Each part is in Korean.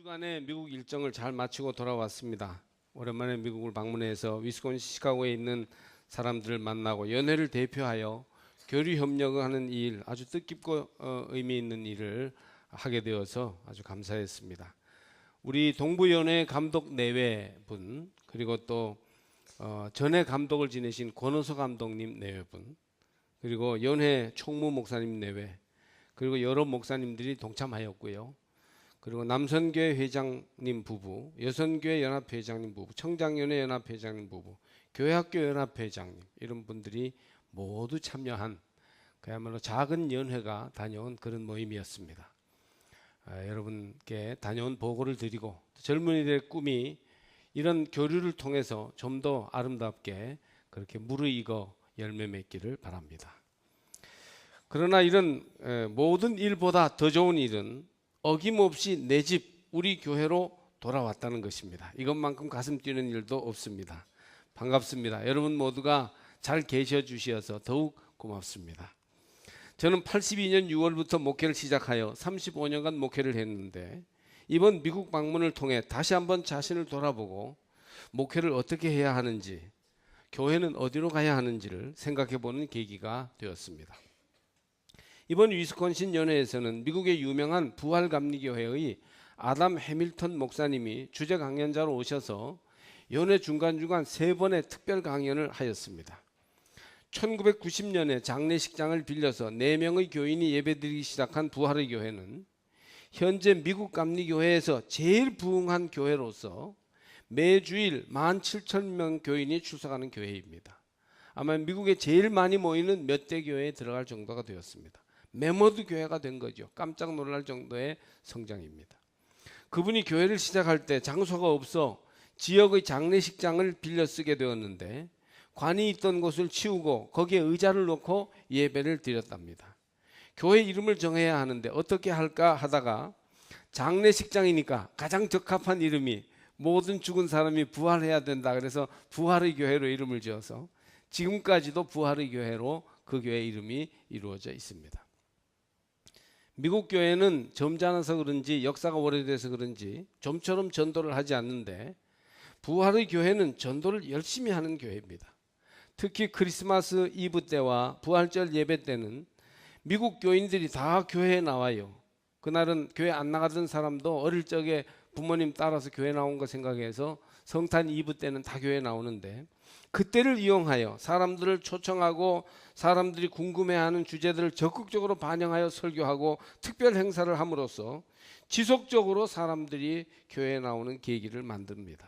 2주간의 미국 일정을 잘 마치고 돌아왔습니다. 오랜만에 미국을 방문해서 위스콘신 시카고에 있는 사람들을 만나고 연회를 대표하여 교류 협력하는 일, 아주 뜻깊고 의미 있는 일을 하게 되어서 아주 감사했습니다. 우리 동부연회 감독 내외분, 그리고 또 전회 감독을 지내신 권호서 감독님 내외분, 그리고 연회 총무 목사님 내외, 그리고 여러 목사님들이 동참하였고요. 그리고 남선교회 회장님 부부, 여선교회 연합회장님 부부, 청장연회 연합회장님 부부, 교회학교 연합회장님, 이런 분들이 모두 참여한 그야말로 작은 연회가 다녀온 그런 모임이었습니다. 여러분께 다녀온 보고를 드리고, 젊은이들의 꿈이 이런 교류를 통해서 좀 더 아름답게 그렇게 무르익어 열매 맺기를 바랍니다. 그러나 이런 모든 일보다 더 좋은 일은 어김없이 내 집, 우리 교회로 돌아왔다는 것입니다. 이것만큼 가슴 뛰는 일도 없습니다. 반갑습니다. 여러분 모두가 잘 계셔 주셔서 더욱 고맙습니다. 저는 82년 6월부터 목회를 시작하여 35년간 목회를 했는데, 이번 미국 방문을 통해 다시 한번 자신을 돌아보고 목회를 어떻게 해야 하는지, 교회는 어디로 가야 하는지를 생각해 보는 계기가 되었습니다. 이번 위스콘신 연회에서는 미국의 유명한 부활감리교회의 아담 해밀턴 목사님이 주재 강연자로 오셔서 연회 중간중간 3번의 특별 강연을 하였습니다. 1990년에 장례식장을 빌려서 4명의 교인이 예배드리기 시작한 부활의 교회는 현재 미국 감리교회에서 제일 부흥한 교회로서 매주일 17,000명 교인이 출석하는 교회입니다. 아마 미국에 제일 많이 모이는 몇 대 교회에 들어갈 정도가 되었습니다. 메모드 교회가 된 거죠. 깜짝 놀랄 정도의 성장입니다. 그분이 교회를 시작할 때 장소가 없어 지역의 장례식장을 빌려 쓰게 되었는데, 관이 있던 곳을 치우고 거기에 의자를 놓고 예배를 드렸답니다. 교회 이름을 정해야 하는데 어떻게 할까 하다가 장례식장이니까 가장 적합한 이름이 모든 죽은 사람이 부활해야 된다. 그래서 부활의 교회로 이름을 지어서 지금까지도 부활의 교회로 그 교회 이름이 이루어져 있습니다. 미국 교회는 점잖아서 그런지, 역사가 오래돼서 그런지 좀처럼 전도를 하지 않는데, 부활의 교회는 전도를 열심히 하는 교회입니다. 특히 크리스마스 이브 때와 부활절 예배 때는 미국 교인들이 다 교회에 나와요. 그날은 교회 안 나가던 사람도 어릴 적에 부모님 따라서 교회 나온 거 생각해서 성탄 이브 때는 다 교회 나오는데, 그때를 이용하여 사람들을 초청하고 사람들이 궁금해하는 주제들을 적극적으로 반영하여 설교하고 특별 행사를 함으로써 지속적으로 사람들이 교회에 나오는 계기를 만듭니다.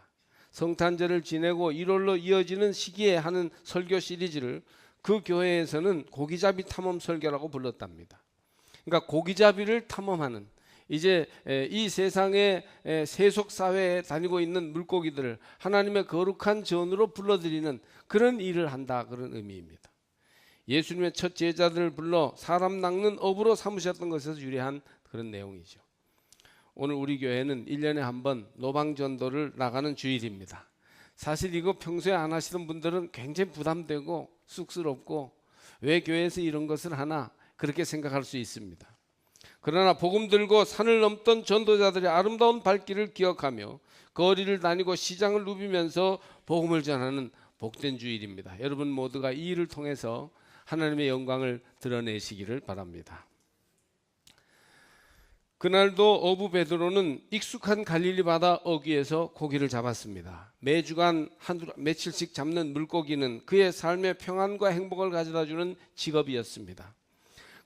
성탄절을 지내고 1월로 이어지는 시기에 하는 설교 시리즈를 그 교회에서는 고기잡이 탐험 설교라고 불렀답니다. 그러니까 고기잡이를 탐험하는, 이제 이 세상의 세속 사회에 다니고 있는 물고기들을 하나님의 거룩한 전으로 불러들이는 그런 일을 한다, 그런 의미입니다. 예수님의 첫 제자들을 불러 사람 낚는 업으로 삼으셨던 것에서 유래한 그런 내용이죠. 오늘 우리 교회는 1년에 한 번 노방전도를 나가는 주일입니다. 사실 이거 평소에 안 하시던 분들은 굉장히 부담되고 쑥스럽고 왜 교회에서 이런 것을 하나, 그렇게 생각할 수 있습니다. 그러나 복음 들고 산을 넘던 전도자들의 아름다운 발길을 기억하며 거리를 다니고 시장을 누비면서 복음을 전하는 복된 주일입니다. 여러분 모두가 이 일을 통해서 하나님의 영광을 드러내시기를 바랍니다. 그날도 어부 베드로는 익숙한 갈릴리 바다 어귀에서 고기를 잡았습니다. 매주간 며칠씩 잡는 물고기는 그의 삶의 평안과 행복을 가져다주는 직업이었습니다.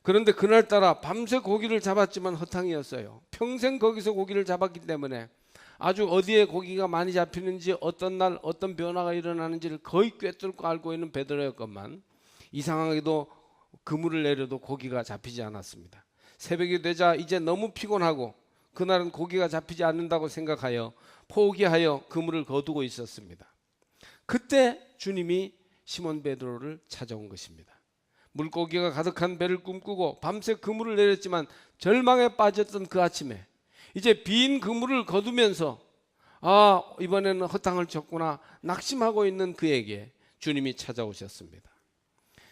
그런데 그날따라 밤새 고기를 잡았지만 허탕이었어요. 평생 거기서 고기를 잡았기 때문에 아주 어디에 고기가 많이 잡히는지, 어떤 날 어떤 변화가 일어나는지를 거의 꿰뚫고 알고 있는 베드로였건만, 이상하게도 그물을 내려도 고기가 잡히지 않았습니다. 새벽이 되자 이제 너무 피곤하고 그날은 고기가 잡히지 않는다고 생각하여 포기하여 그물을 거두고 있었습니다. 그때 주님이 시몬 베드로를 찾아온 것입니다. 물고기가 가득한 배를 꿈꾸고 밤새 그물을 내렸지만 절망에 빠졌던 그 아침에 이제 빈 그물을 거두면서 이번에는 허탕을 쳤구나 낙심하고 있는 그에게 주님이 찾아오셨습니다.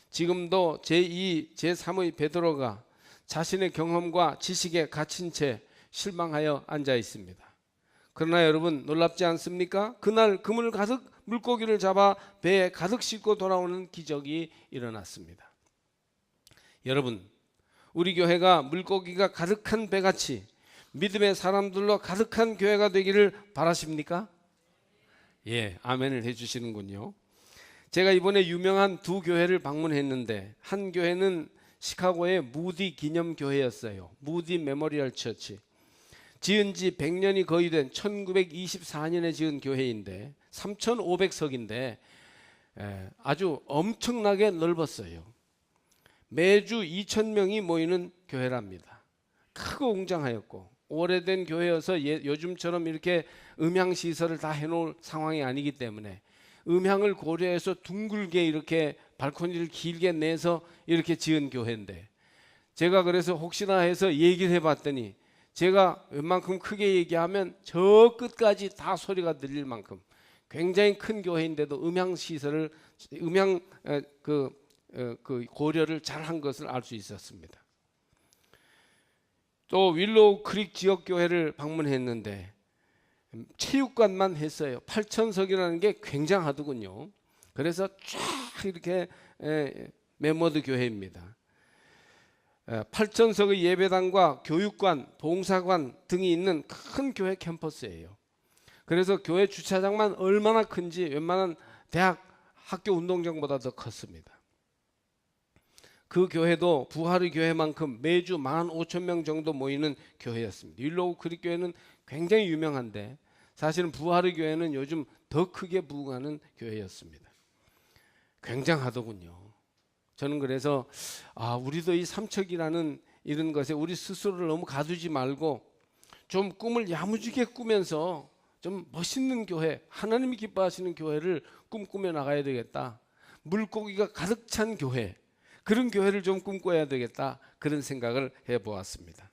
지금도 제2, 제3의 베드로가 자신의 경험과 지식에 갇힌 채 실망하여 앉아 있습니다. 그러나 여러분 놀랍지 않습니까? 그날 그물 가득 물고기를 잡아 배에 가득 싣고 돌아오는 기적이 일어났습니다. 여러분, 우리 교회가 물고기가 가득한 배같이 믿음의 사람들로 가득한 교회가 되기를 바라십니까? 예, 아멘을 해주시는군요. 제가 이번에 유명한 두 교회를 방문했는데 한 교회는 시카고의 무디 기념교회였어요. 무디 메모리얼 처치. 지은 지 100년이 거의 된 1924년에 지은 교회인데 3,500석인데 아주 엄청나게 넓었어요. 매주 2,000명이 모이는 교회랍니다. 크고 웅장하였고 오래된 교회여서 요즘처럼 이렇게 음향시설을 다 해놓을 상황이 아니기 때문에 음향을 고려해서 둥글게 이렇게 발코니를 길게 내서 이렇게 지은 교회인데, 제가 그래서 혹시나 해서 얘기를 해봤더니 제가 웬만큼 크게 얘기하면 저 끝까지 다 소리가 들릴 만큼 굉장히 큰 교회인데도 음향시설을 고려를 잘 한 것을 알 수 있었습니다. 또 윌로우 크릭 지역 교회를 방문했는데 체육관만 했어요. 8,000석이라는 게 굉장하더군요. 그래서 쫙 이렇게 메모드 교회입니다. 8,000석의 예배당과 교육관, 봉사관 등이 있는 큰 교회 캠퍼스예요. 그래서 교회 주차장만 얼마나 큰지 웬만한 대학 학교 운동장보다 더 컸습니다. 그 교회도 부하르 교회만큼 매주 15,000명 정도 모이는 교회였습니다. 윌로우 크릭 교회는 굉장히 유명한데 사실은 부하르 교회는 요즘 더 크게 부흥하는 교회였습니다. 굉장하더군요. 저는 그래서 우리도 이 삼척이라는 이런 것에 우리 스스로를 너무 가두지 말고 좀 꿈을 야무지게 꾸면서 좀 멋있는 교회, 하나님이 기뻐하시는 교회를 꿈꾸며 나가야 되겠다. 물고기가 가득 찬 교회, 그런 교회를 좀 꿈꿔야 되겠다, 그런 생각을 해보았습니다.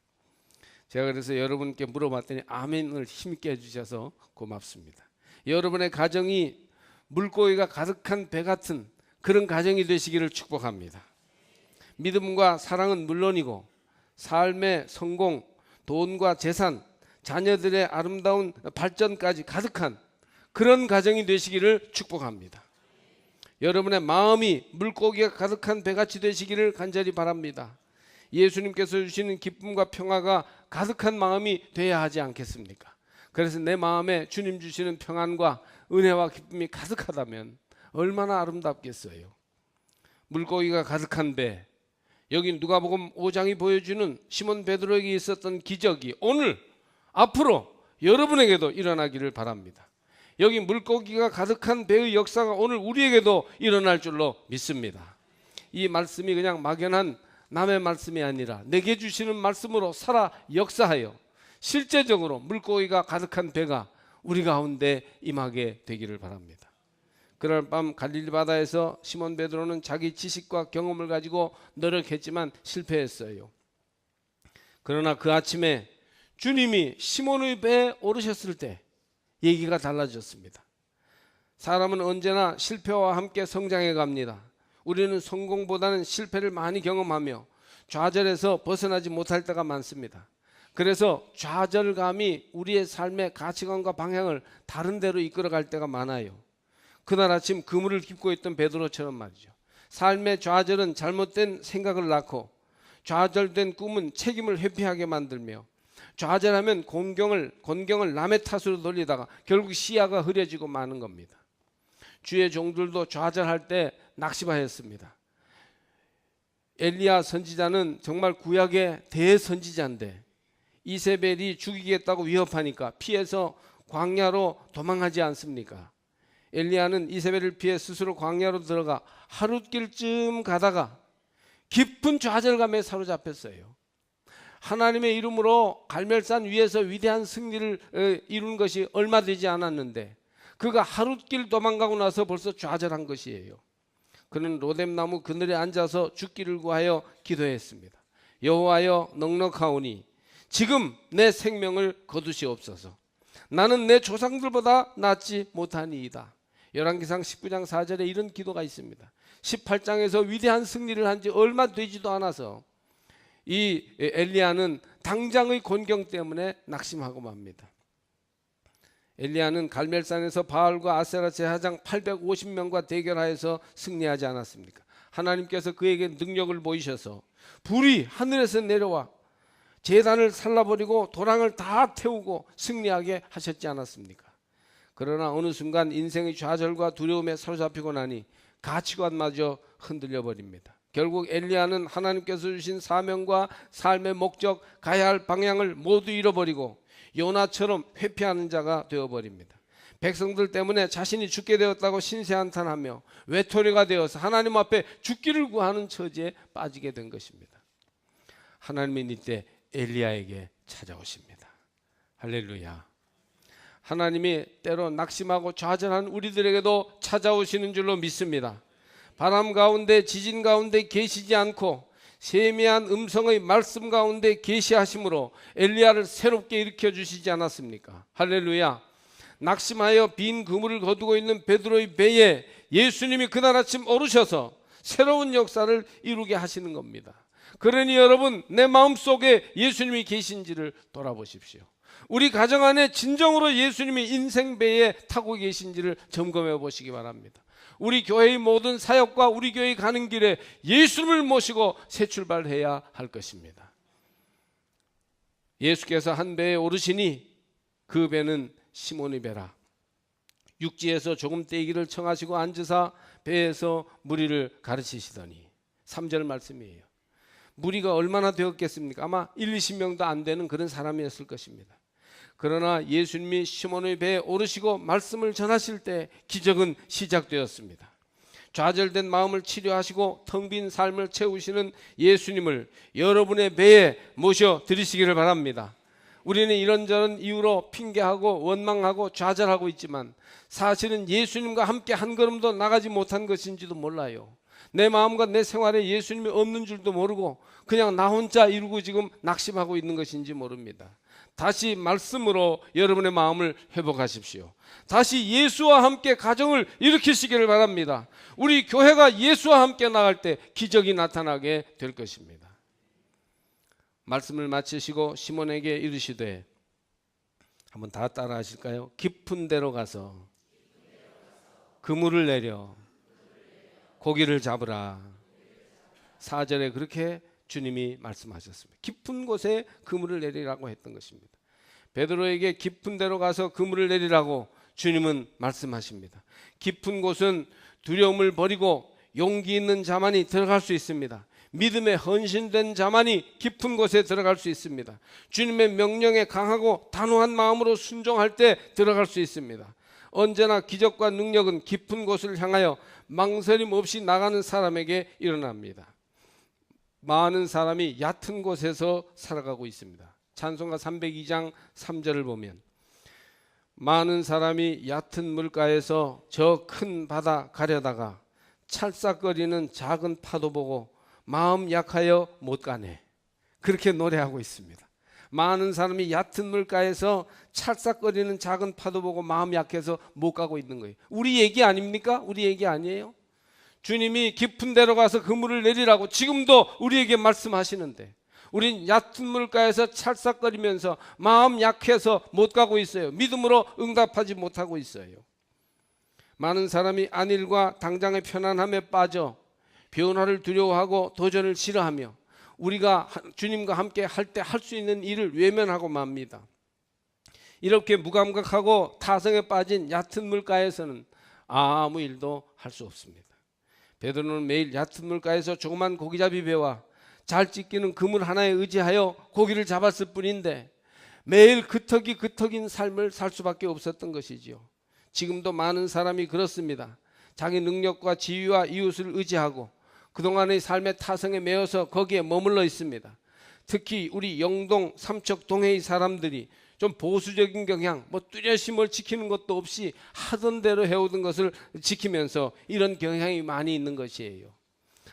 제가 그래서 여러분께 물어봤더니 아멘을 힘있게 해주셔서 고맙습니다. 여러분의 가정이 물고기가 가득한 배 같은 그런 가정이 되시기를 축복합니다. 믿음과 사랑은 물론이고 삶의 성공, 돈과 재산, 자녀들의 아름다운 발전까지 가득한 그런 가정이 되시기를 축복합니다. 여러분의 마음이 물고기가 가득한 배같이 되시기를 간절히 바랍니다. 예수님께서 주시는 기쁨과 평화가 가득한 마음이 돼야 하지 않겠습니까? 그래서 내 마음에 주님 주시는 평안과 은혜와 기쁨이 가득하다면 얼마나 아름답겠어요. 물고기가 가득한 배, 여기 누가복음 5장이 보여주는 시몬 베드로에게 있었던 기적이 오늘 앞으로 여러분에게도 일어나기를 바랍니다. 여기 물고기가 가득한 배의 역사가 오늘 우리에게도 일어날 줄로 믿습니다. 이 말씀이 그냥 막연한 남의 말씀이 아니라 내게 주시는 말씀으로 살아 역사하여 실제적으로 물고기가 가득한 배가 우리 가운데 임하게 되기를 바랍니다. 그날 밤 갈릴리 바다에서 시몬 베드로는 자기 지식과 경험을 가지고 노력했지만 실패했어요. 그러나 그 아침에 주님이 시몬의 배에 오르셨을 때 얘기가 달라졌습니다. 사람은 언제나 실패와 함께 성장해 갑니다. 우리는 성공보다는 실패를 많이 경험하며 좌절에서 벗어나지 못할 때가 많습니다. 그래서 좌절감이 우리의 삶의 가치관과 방향을 다른 데로 이끌어갈 때가 많아요. 그날 아침 그물을 깁고 있던 베드로처럼 말이죠. 삶의 좌절은 잘못된 생각을 낳고 좌절된 꿈은 책임을 회피하게 만들며 좌절하면 곤경을 남의 탓으로 돌리다가 결국 시야가 흐려지고 마는 겁니다. 주의 종들도 좌절할 때 낙심하였습니다. 엘리야 선지자는 정말 구약의 대선지자인데 이세벨이 죽이겠다고 위협하니까 피해서 광야로 도망하지 않습니까? 엘리야는 이세벨을 피해 스스로 광야로 들어가 하룻길쯤 가다가 깊은 좌절감에 사로잡혔어요. 하나님의 이름으로 갈멜산 위에서 위대한 승리를 이룬 것이 얼마 되지 않았는데 그가 하룻길 도망가고 나서 벌써 좌절한 것이에요. 그는 로뎀나무 그늘에 앉아서 죽기를 구하여 기도했습니다. 여호와여 넉넉하오니 지금 내 생명을 거두시옵소서. 나는 내 조상들보다 낫지 못하니이다. 열왕기상 19장 4절에 이런 기도가 있습니다. 18장에서 위대한 승리를 한 지 얼마 되지도 않아서 이 엘리야는 당장의 곤경 때문에 낙심하고 맙니다. 엘리야는 갈멜산에서 바알과 아세라 제사장 850명과 대결하여서 승리하지 않았습니까? 하나님께서 그에게 능력을 보이셔서 불이 하늘에서 내려와 제단을 살라버리고 도랑을 다 태우고 승리하게 하셨지 않았습니까? 그러나 어느 순간 인생의 좌절과 두려움에 사로잡히고 나니 가치관마저 흔들려 버립니다. 결국 엘리야는 하나님께서 주신 사명과 삶의 목적, 가야 할 방향을 모두 잃어버리고 요나처럼 회피하는 자가 되어버립니다. 백성들 때문에 자신이 죽게 되었다고 신세한탄하며 외톨이가 되어서 하나님 앞에 죽기를 구하는 처지에 빠지게 된 것입니다. 하나님은 이때 엘리야에게 찾아오십니다. 할렐루야. 하나님이 때로 낙심하고 좌절한 우리들에게도 찾아오시는 줄로 믿습니다. 바람 가운데 지진 가운데 계시지 않고 세미한 음성의 말씀 가운데 계시하심으로 엘리야를 새롭게 일으켜 주시지 않았습니까? 할렐루야. 낙심하여 빈 그물을 거두고 있는 베드로의 배에 예수님이 그날 아침 오르셔서 새로운 역사를 이루게 하시는 겁니다. 그러니 여러분, 내 마음속에 예수님이 계신지를 돌아보십시오. 우리 가정 안에 진정으로 예수님이 인생 배에 타고 계신지를 점검해 보시기 바랍니다. 우리 교회의 모든 사역과 우리 교회 가는 길에 예수님을 모시고 새 출발해야 할 것입니다. 예수께서 한 배에 오르시니 그 배는 시몬의 배라. 육지에서 조금 떼기를 청하시고 앉으사 배에서 무리를 가르치시더니 3절 말씀이에요. 무리가 얼마나 되었겠습니까? 아마 1, 20명도 안 되는 그런 사람이었을 것입니다. 그러나 예수님이 시몬의 배에 오르시고 말씀을 전하실 때 기적은 시작되었습니다. 좌절된 마음을 치료하시고 텅 빈 삶을 채우시는 예수님을 여러분의 배에 모셔 드리시기를 바랍니다. 우리는 이런저런 이유로 핑계하고 원망하고 좌절하고 있지만 사실은 예수님과 함께 한 걸음도 나가지 못한 것인지도 몰라요. 내 마음과 내 생활에 예수님이 없는 줄도 모르고 그냥 나 혼자 이루고 지금 낙심하고 있는 것인지 모릅니다. 다시 말씀으로 여러분의 마음을 회복하십시오. 다시 예수와 함께 가정을 일으키시기를 바랍니다. 우리 교회가 예수와 함께 나갈 때 기적이 나타나게 될 것입니다. 말씀을 마치시고 시몬에게 이르시되, 한번 다 따라 하실까요? 깊은 데로 가서 그물을 내려 고기를 잡으라. 4절에 그렇게 주님이 말씀하셨습니다. 깊은 곳에 그물을 내리라고 했던 것입니다. 베드로에게 깊은 데로 가서 그물을 내리라고 주님은 말씀하십니다. 깊은 곳은 두려움을 버리고 용기 있는 자만이 들어갈 수 있습니다. 믿음에 헌신된 자만이 깊은 곳에 들어갈 수 있습니다. 주님의 명령에 강하고 단호한 마음으로 순종할 때 들어갈 수 있습니다. 언제나 기적과 능력은 깊은 곳을 향하여 망설임 없이 나가는 사람에게 일어납니다. 많은 사람이 얕은 곳에서 살아가고 있습니다. 찬송가 302장 3절을 보면 많은 사람이 얕은 물가에서 저 큰 바다 가려다가 찰싹거리는 작은 파도 보고 마음 약하여 못 가네. 그렇게 노래하고 있습니다. 많은 사람이 얕은 물가에서 찰싹거리는 작은 파도 보고 마음 약해서 못 가고 있는 거예요. 우리 얘기 아닙니까? 우리 얘기 아니에요? 주님이 깊은 데로 가서 그물을 내리라고 지금도 우리에게 말씀하시는데 우린 얕은 물가에서 찰싹거리면서 마음 약해서 못 가고 있어요. 믿음으로 응답하지 못하고 있어요. 많은 사람이 안일과 당장의 편안함에 빠져 변화를 두려워하고 도전을 싫어하며 우리가 주님과 함께 할 때 할 수 있는 일을 외면하고 맙니다. 이렇게 무감각하고 타성에 빠진 얕은 물가에서는 아무 일도 할 수 없습니다. 베드로는 매일 얕은 물가에서 조그만 고기잡이 배와 잘 찢기는 그물 하나에 의지하여 고기를 잡았을 뿐인데 매일 그터긴 삶을 살 수밖에 없었던 것이지요. 지금도 많은 사람이 그렇습니다. 자기 능력과 지위와 이웃을 의지하고 그동안의 삶의 타성에 매여서 거기에 머물러 있습니다. 특히 우리 영동 삼척 동해의 사람들이 좀 보수적인 경향, 뚜렷이 뭘 지키는 것도 없이 하던 대로 해오던 것을 지키면서 이런 경향이 많이 있는 것이에요.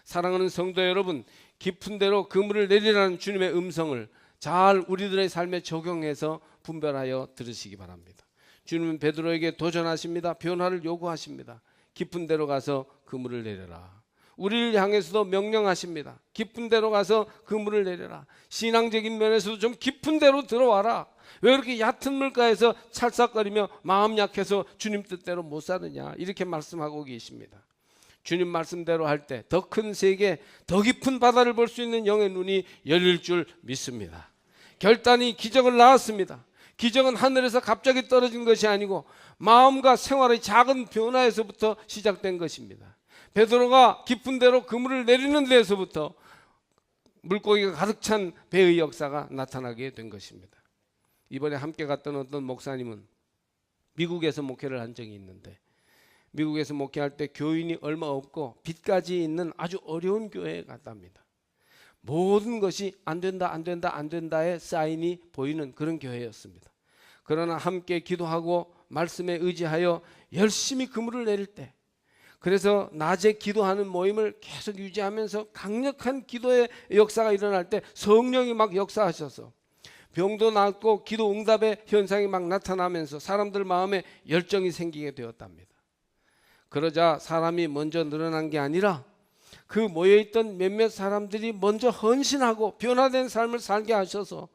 사랑하는 성도 여러분, 깊은 데로 그물을 내리라는 주님의 음성을 잘 우리들의 삶에 적용해서 분별하여 들으시기 바랍니다. 주님은 베드로에게 도전하십니다. 변화를 요구하십니다. 깊은 데로 가서 그물을 내려라. 우리를 향해서도 명령하십니다. 깊은 데로 가서 그물을 내려라. 신앙적인 면에서도 좀 깊은 데로 들어와라. 왜 그렇게 얕은 물가에서 찰싹거리며 마음 약해서 주님 뜻대로 못 사느냐, 이렇게 말씀하고 계십니다. 주님 말씀대로 할 때 더 큰 세계, 더 깊은 바다를 볼 수 있는 영의 눈이 열릴 줄 믿습니다. 결단이 기적을 낳았습니다. 기적은 하늘에서 갑자기 떨어진 것이 아니고 마음과 생활의 작은 변화에서부터 시작된 것입니다. 베드로가 깊은 데로 그물을 내리는 데에서부터 물고기가 가득 찬 배의 역사가 나타나게 된 것입니다. 이번에 함께 갔던 어떤 목사님은 미국에서 목회를 한 적이 있는데, 미국에서 목회할 때 교인이 얼마 없고 빚까지 있는 아주 어려운 교회에 갔답니다. 모든 것이 안 된다, 안 된다, 안 된다의 사인이 보이는 그런 교회였습니다. 그러나 함께 기도하고 말씀에 의지하여 열심히 그물을 내릴 때, 그래서 낮에 기도하는 모임을 계속 유지하면서 강력한 기도의 역사가 일어날 때 성령이 막 역사하셔서 병도 낫고 기도 응답의 현상이 막 나타나면서 사람들 마음에 열정이 생기게 되었답니다. 그러자 사람이 먼저 늘어난 게 아니라 그 모여있던 몇몇 사람들이 먼저 헌신하고 변화된 삶을 살게 하셔서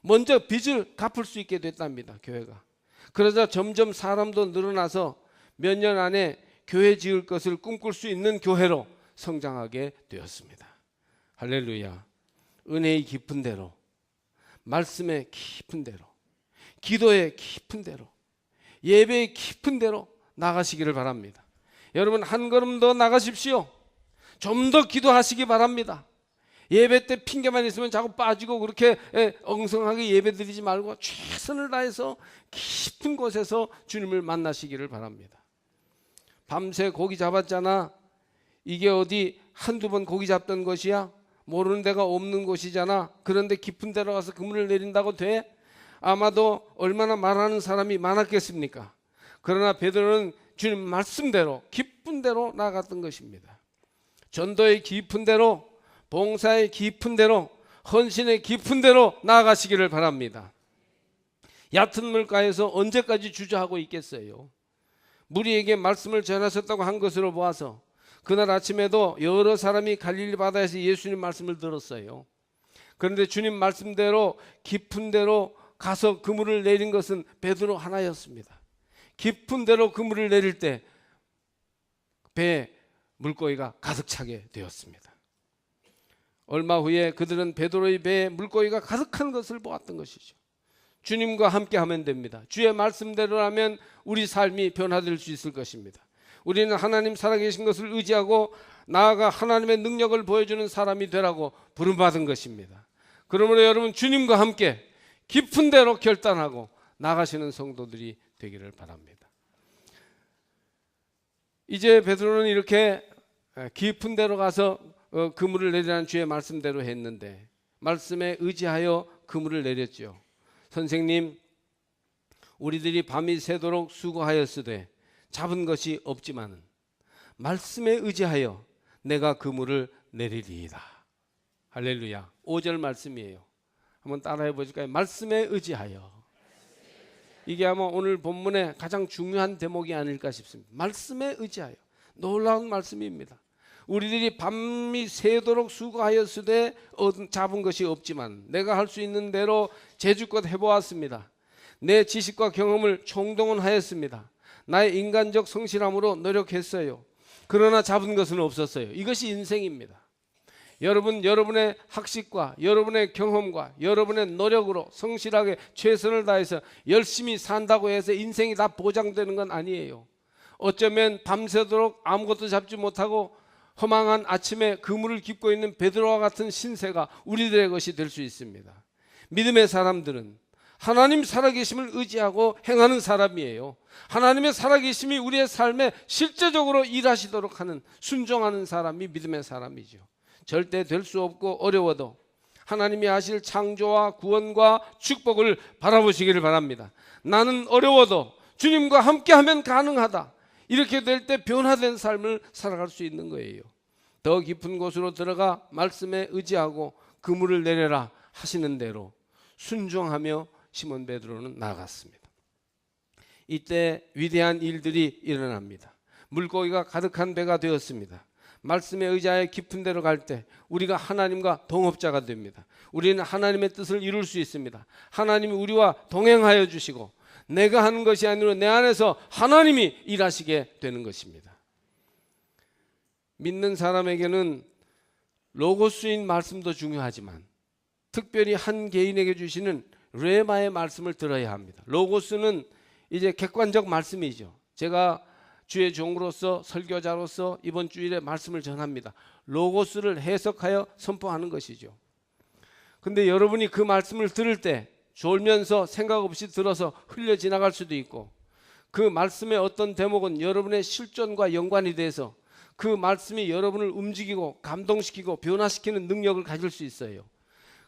먼저 빚을 갚을 수 있게 됐답니다. 교회가. 그러자 점점 사람도 늘어나서 몇 년 안에 교회 지을 것을 꿈꿀 수 있는 교회로 성장하게 되었습니다. 할렐루야. 은혜의 깊은 대로, 말씀의 깊은 대로, 기도의 깊은 대로, 예배의 깊은 대로 나가시기를 바랍니다. 여러분, 한 걸음 더 나가십시오. 좀 더 기도하시기 바랍니다. 예배 때 핑계만 있으면 자꾸 빠지고 그렇게 엉성하게 예배 드리지 말고 최선을 다해서 깊은 곳에서 주님을 만나시기를 바랍니다. 밤새 고기 잡았잖아. 이게 어디 한두 번 고기 잡던 것이야? 모르는 데가 없는 곳이잖아. 그런데 깊은 데로 가서 그물을 내린다고 돼? 아마도 얼마나 말하는 사람이 많았겠습니까? 그러나 베드로는 주님 말씀대로 깊은 데로 나갔던 것입니다. 전도의 깊은 데로, 봉사의 깊은 데로, 헌신의 깊은 데로 나아가시기를 바랍니다. 얕은 물가에서 언제까지 주저하고 있겠어요? 무리에게 말씀을 전하셨다고 한 것으로 보아서 그날 아침에도 여러 사람이 갈릴리 바다에서 예수님 말씀을 들었어요. 그런데 주님 말씀대로 깊은 데로 가서 그물을 내린 것은 베드로 하나였습니다. 깊은 데로 그물을 내릴 때 배에 물고기가 가득 차게 되었습니다. 얼마 후에 그들은 베드로의 배에 물고기가 가득한 것을 보았던 것이죠. 주님과 함께 하면 됩니다. 주의 말씀대로라면 우리 삶이 변화될 수 있을 것입니다. 우리는 하나님 살아계신 것을 의지하고 나아가 하나님의 능력을 보여주는 사람이 되라고 부름받은 것입니다. 그러므로 여러분, 주님과 함께 깊은 데로 결단하고 나가시는 성도들이 되기를 바랍니다. 이제 베드로는 이렇게 깊은 데로 가서 그물을 내리라는 주의 말씀대로 했는데, 말씀에 의지하여 그물을 내렸죠. 선생님, 우리들이 밤이 새도록 수고하였으되 잡은 것이 없지만 말씀에 의지하여 내가 그물을 내리리이다. 할렐루야. 5절 말씀이에요. 한번 따라해 보실까요? 말씀에 의지하여. 이게 아마 오늘 본문의 가장 중요한 대목이 아닐까 싶습니다. 말씀에 의지하여. 놀라운 말씀입니다. 우리들이 밤이 새도록 수고하였으되 잡은 것이 없지만 내가 할 수 있는 대로 제주껏 해보았습니다. 내 지식과 경험을 총동원하였습니다. 나의 인간적 성실함으로 노력했어요. 그러나 잡은 것은 없었어요. 이것이 인생입니다. 여러분, 여러분의 학식과 여러분의 경험과 여러분의 노력으로 성실하게 최선을 다해서 열심히 산다고 해서 인생이 다 보장되는 건 아니에요. 어쩌면 밤새도록 아무것도 잡지 못하고 허망한 아침에 그물을 깁고 있는 베드로와 같은 신세가 우리들의 것이 될 수 있습니다. 믿음의 사람들은 하나님 살아계심을 의지하고 행하는 사람이에요. 하나님의 살아계심이 우리의 삶에 실제적으로 일하시도록 하는, 순종하는 사람이 믿음의 사람이죠. 절대 될 수 없고 어려워도 하나님이 하실 창조와 구원과 축복을 바라보시기를 바랍니다. 나는 어려워도 주님과 함께하면 가능하다. 이렇게 될 때 변화된 삶을 살아갈 수 있는 거예요. 더 깊은 곳으로 들어가 말씀에 의지하고 그물을 내려라 하시는 대로 순종하며 시몬 베드로는 나아갔습니다. 이때 위대한 일들이 일어납니다. 물고기가 가득한 배가 되었습니다. 말씀에 의지하여 깊은 데로 갈 때 우리가 하나님과 동업자가 됩니다. 우리는 하나님의 뜻을 이룰 수 있습니다. 하나님이 우리와 동행하여 주시고 내가 하는 것이 아니라 내 안에서 하나님이 일하시게 되는 것입니다. 믿는 사람에게는 로고스인 말씀도 중요하지만 특별히 한 개인에게 주시는 레마의 말씀을 들어야 합니다. 로고스는 이제 객관적 말씀이죠. 제가 주의 종으로서 설교자로서 이번 주일에 말씀을 전합니다. 로고스를 해석하여 선포하는 것이죠. 근데 여러분이 그 말씀을 들을 때 졸면서 생각 없이 들어서 흘려 지나갈 수도 있고 그 말씀의 어떤 대목은 여러분의 실존과 연관이 돼서 그 말씀이 여러분을 움직이고 감동시키고 변화시키는 능력을 가질 수 있어요.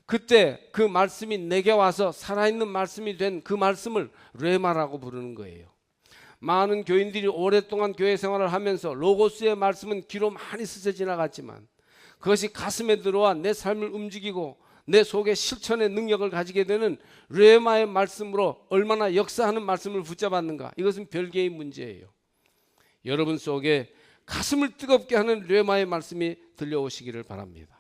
그때 그 말씀이 내게 와서 살아있는 말씀이 된 그 말씀을 레마라고 부르는 거예요. 많은 교인들이 오랫동안 교회 생활을 하면서 로고스의 말씀은 귀로 많이 스쳐 지나갔지만 그것이 가슴에 들어와 내 삶을 움직이고 내 속에 실천의 능력을 가지게 되는 레마의 말씀으로 얼마나 역사하는 말씀을 붙잡았는가, 이것은 별개의 문제예요. 여러분 속에 가슴을 뜨겁게 하는 레마의 말씀이 들려오시기를 바랍니다.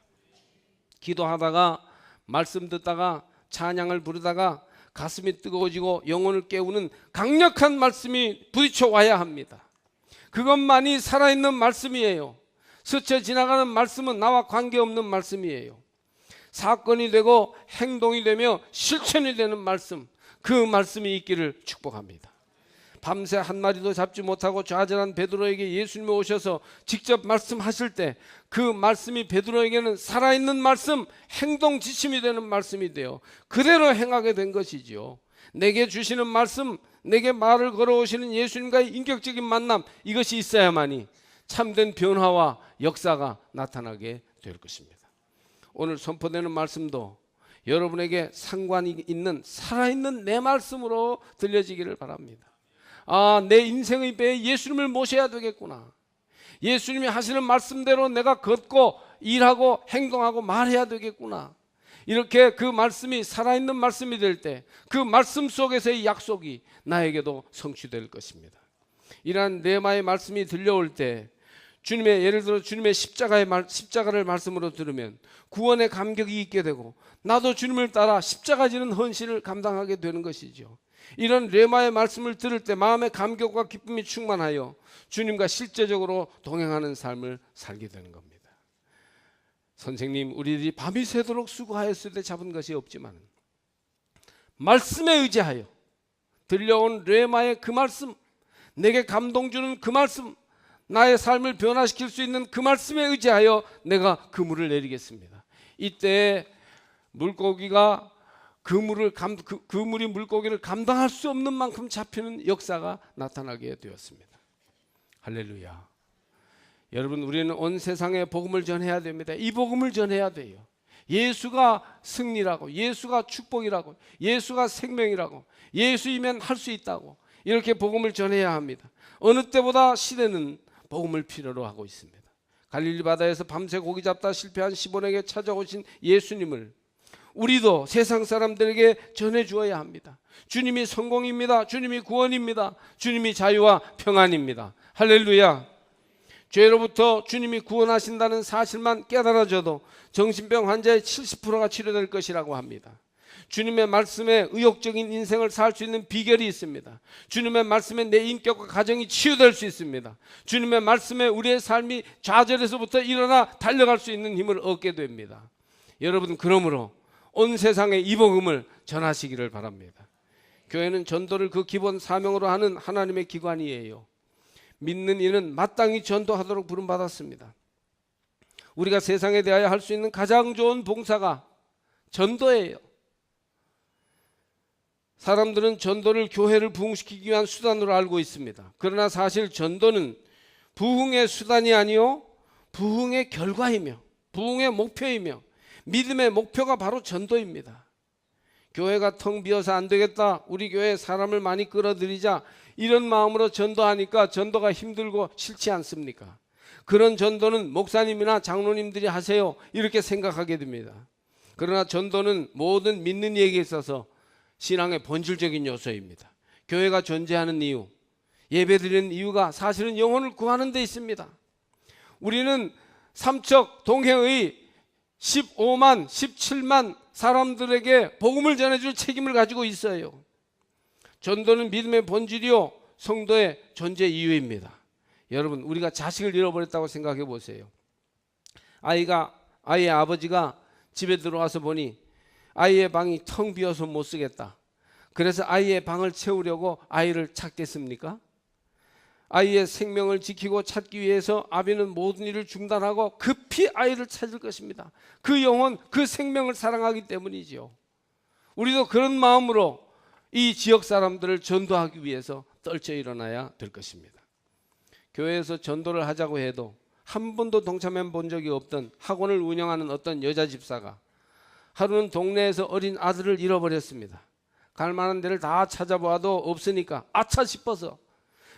기도하다가 말씀 듣다가 찬양을 부르다가 가슴이 뜨거워지고 영혼을 깨우는 강력한 말씀이 부딪혀 와야 합니다. 그것만이 살아있는 말씀이에요. 스쳐 지나가는 말씀은 나와 관계없는 말씀이에요. 사건이 되고 행동이 되며 실천이 되는 말씀, 그 말씀이 있기를 축복합니다. 밤새 한 마리도 잡지 못하고 좌절한 베드로에게 예수님이 오셔서 직접 말씀하실 때 그 말씀이 베드로에게는 살아있는 말씀, 행동 지침이 되는 말씀이 되어 그대로 행하게 된 것이지요. 내게 주시는 말씀, 내게 말을 걸어오시는 예수님과의 인격적인 만남, 이것이 있어야만이 참된 변화와 역사가 나타나게 될 것입니다. 오늘 선포되는 말씀도 여러분에게 상관이 있는 살아있는 내 말씀으로 들려지기를 바랍니다. 아, 내 인생의 배에 예수님을 모셔야 되겠구나. 예수님이 하시는 말씀대로 내가 걷고 일하고 행동하고 말해야 되겠구나. 이렇게 그 말씀이 살아있는 말씀이 될 때 그 말씀 속에서의 약속이 나에게도 성취될 것입니다. 이러한 레마의 말씀이 들려올 때 주님의, 예를 들어 주님의 십자가를 말씀으로 들으면 구원의 감격이 있게 되고 나도 주님을 따라 십자가 지는 헌신을 감당하게 되는 것이죠. 이런 레마의 말씀을 들을 때 마음의 감격과 기쁨이 충만하여 주님과 실제적으로 동행하는 삶을 살게 되는 겁니다. 선생님, 우리들이 밤이 새도록 수고하였을 때 잡은 것이 없지만 말씀에 의지하여 들려온 레마의 그 말씀, 내게 감동 주는 그 말씀, 나의 삶을 변화시킬 수 있는 그 말씀에 의지하여 내가 그물을 내리겠습니다. 이때 물고기가 그물이 물고기를 감당할 수 없는 만큼 잡히는 역사가 나타나게 되었습니다. 할렐루야. 여러분, 우리는 온 세상에 복음을 전해야 됩니다. 이 복음을 전해야 돼요. 예수가 승리라고, 예수가 축복이라고, 예수가 생명이라고, 예수이면 할 수 있다고, 이렇게 복음을 전해야 합니다. 어느 때보다 시대는 복음을 필요로 하고 있습니다. 갈릴리 바다에서 밤새 고기 잡다 실패한 시몬에게 찾아오신 예수님을 우리도 세상 사람들에게 전해 주어야 합니다. 주님이 성공입니다. 주님이 구원입니다. 주님이 자유와 평안입니다. 할렐루야. 죄로부터 주님이 구원하신다는 사실만 깨달아져도 정신병 환자의 70%가 치료될 것이라고 합니다. 주님의 말씀에 의욕적인 인생을 살 수 있는 비결이 있습니다. 주님의 말씀에 내 인격과 가정이 치유될 수 있습니다. 주님의 말씀에 우리의 삶이 좌절에서부터 일어나 달려갈 수 있는 힘을 얻게 됩니다. 여러분, 그러므로 온 세상에 이 복음을 전하시기를 바랍니다. 교회는 전도를 그 기본 사명으로 하는 하나님의 기관이에요. 믿는 이는 마땅히 전도하도록 부름받았습니다. 우리가 세상에 대하여 할 수 있는 가장 좋은 봉사가 전도예요. 사람들은 전도를 교회를 부흥시키기 위한 수단으로 알고 있습니다. 그러나 사실 전도는 부흥의 수단이 아니요 부흥의 결과이며 부흥의 목표이며 믿음의 목표가 바로 전도입니다. 교회가 텅 비어서 안 되겠다, 우리 교회에 사람을 많이 끌어들이자, 이런 마음으로 전도하니까 전도가 힘들고 싫지 않습니까? 그런 전도는 목사님이나 장로님들이 하세요, 이렇게 생각하게 됩니다. 그러나 전도는 모든 믿는 이에게 있어서 신앙의 본질적인 요소입니다. 교회가 존재하는 이유, 예배드리는 이유가 사실은 영혼을 구하는 데 있습니다. 우리는 삼척 동해의 15만, 17만 사람들에게 복음을 전해줄 책임을 가지고 있어요. 전도는 믿음의 본질이요 성도의 존재 이유입니다. 여러분, 우리가 자식을 잃어버렸다고 생각해 보세요. 아이의 아버지가 집에 들어와서 보니 아이의 방이 텅 비어서 못 쓰겠다. 그래서 아이의 방을 채우려고 아이를 찾겠습니까? 아이의 생명을 지키고 찾기 위해서 아비는 모든 일을 중단하고 급히 아이를 찾을 것입니다. 그 영혼, 그 생명을 사랑하기 때문이죠. 우리도 그런 마음으로 이 지역 사람들을 전도하기 위해서 떨쳐 일어나야 될 것입니다. 교회에서 전도를 하자고 해도 한 번도 동참해 본 적이 없던 학원을 운영하는 어떤 여자 집사가 하루는 동네에서 어린 아들을 잃어버렸습니다. 갈 만한 데를 다 찾아봐도 없으니까 아차 싶어서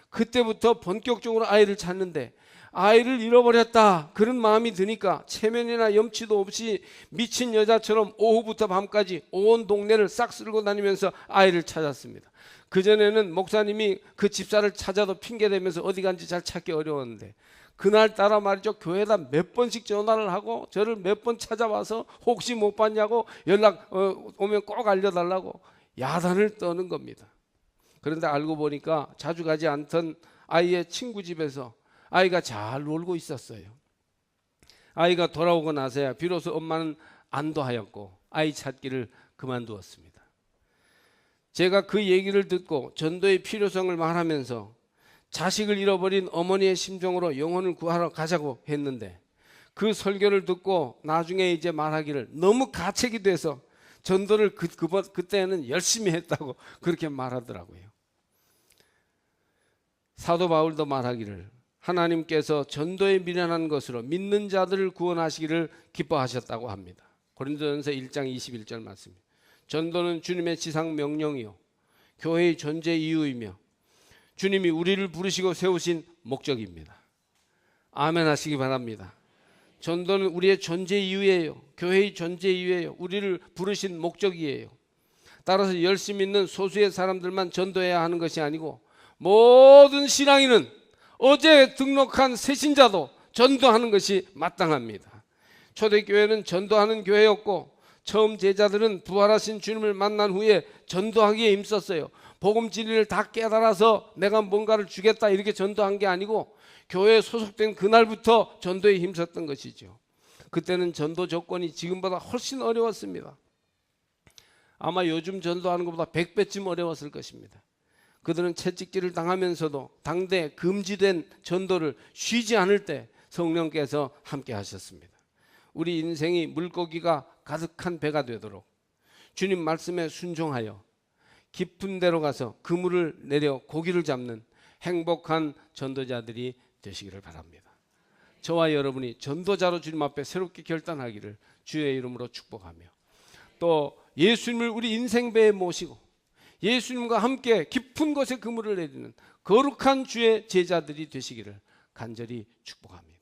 그때부터 본격적으로 아이를 찾는데 아이를 잃어버렸다 그런 마음이 드니까 체면이나 염치도 없이 미친 여자처럼 오후부터 밤까지 온 동네를 싹 쓸고 다니면서 아이를 찾았습니다. 그전에는 목사님이 그 집사를 찾아도 핑계대면서 어디 간지 잘 찾기 어려웠는데 그날따라 말이죠, 교회에다 몇 번씩 전화를 하고 저를 몇 번 찾아와서 혹시 못 봤냐고 연락 오면 꼭 알려달라고 야단을 떠는 겁니다. 그런데 알고 보니까 자주 가지 않던 아이의 친구 집에서 아이가 잘 놀고 있었어요. 아이가 돌아오고 나서야 비로소 엄마는 안도하였고 아이 찾기를 그만두었습니다. 제가 그 얘기를 듣고 전도의 필요성을 말하면서 자식을 잃어버린 어머니의 심정으로 영혼을 구하러 가자고 했는데 그 설교를 듣고 나중에 이제 말하기를 너무 가책이 돼서 전도를 그때는 열심히 했다고 그렇게 말하더라고요. 사도 바울도 말하기를 하나님께서 전도에 미련한 것으로 믿는 자들을 구원하시기를 기뻐하셨다고 합니다. 고린도전서 1장 21절 말씀입니다. 전도는 주님의 지상 명령이요 교회의 존재 이유이며 주님이 우리를 부르시고 세우신 목적입니다. 아멘 하시기 바랍니다. 전도는 우리의 존재 이유예요. 교회의 존재 이유예요. 우리를 부르신 목적이에요. 따라서 열심히 있는 소수의 사람들만 전도해야 하는 것이 아니고 모든 신앙인은 어제 등록한 새신자도 전도하는 것이 마땅합니다. 초대교회는 전도하는 교회였고 처음 제자들은 부활하신 주님을 만난 후에 전도하기에 힘썼어요. 복음 진리를 다 깨달아서 내가 뭔가를 주겠다 이렇게 전도한 게 아니고 교회에 소속된 그날부터 전도에 힘썼던 것이죠. 그때는 전도 조건이 지금보다 훨씬 어려웠습니다. 아마 요즘 전도하는 것보다 100배쯤 어려웠을 것입니다. 그들은 채찍질을 당하면서도 당대 금지된 전도를 쉬지 않을 때 성령께서 함께 하셨습니다. 우리 인생이 물고기가 가득한 배가 되도록 주님 말씀에 순종하여 깊은 데로 가서 그물을 내려 고기를 잡는 행복한 전도자들이 되시기를 바랍니다. 저와 여러분이 전도자로 주님 앞에 새롭게 결단하기를 주의 이름으로 축복하며 또 예수님을 우리 인생배에 모시고 예수님과 함께 깊은 곳에 그물을 내리는 거룩한 주의 제자들이 되시기를 간절히 축복합니다.